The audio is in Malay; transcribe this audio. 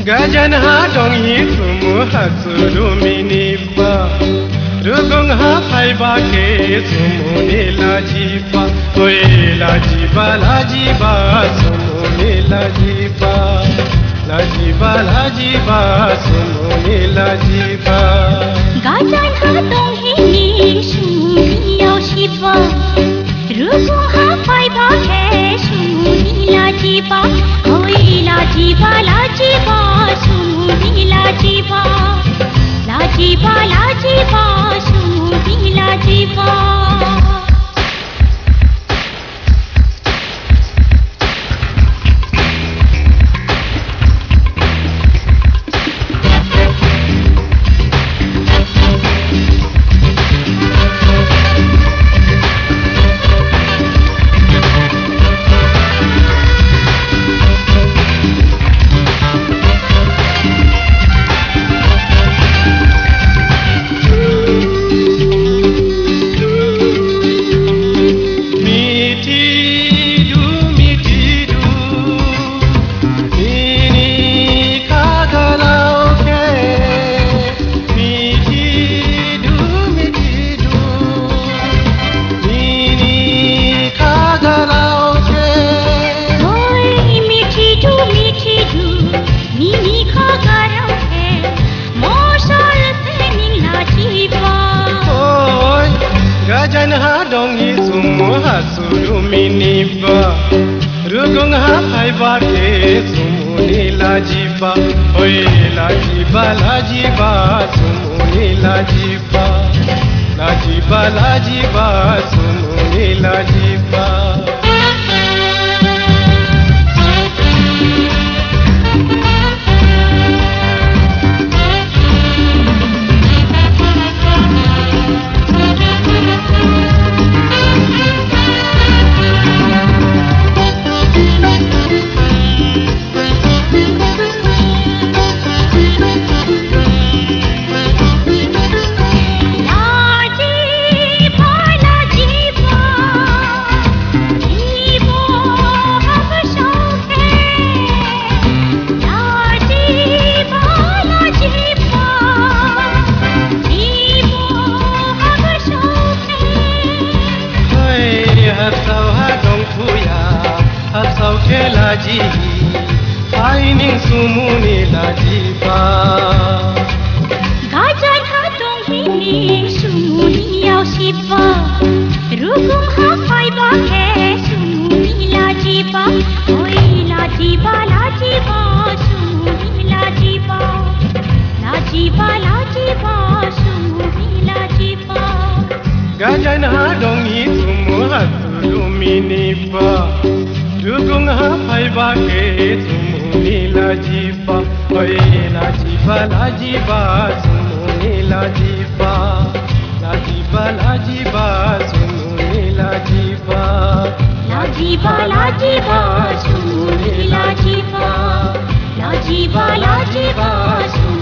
Gajan ha dong hi sumu ha sulu minipa Rugong ha pai ba ke sumu ni la jipa Oi la jipa sumu ni la jipa sumu ni la jipa Gajan ha dong hi ni sumu ni yao shipa Rugong ha pai ba ke sumu ni la jipa Oi la jipa sumu ni la jipa sumu ni la jipa Gajan ha dong hi sumu ha sulu minipa Rugong ha pai ba ke sumu ni la jipa Oi la jipa sumu ni la jipa sumu ni la jipa Laji, finding sumu ni laji pa. Gajan ha dong hi ni sumu ni yao shipa. Rugong ha pai ba ke sumu ni laji pa. Oi laji pa sumu ni laji pa. Sumu ni laji pa. Gajan ha dong hi sumu ha sulu minipa. Rugong ha pai ba ke sumu ni la jipa Oi la jipa sumu ni la jipa sumu ni la jipa sumu ni la jipa sumu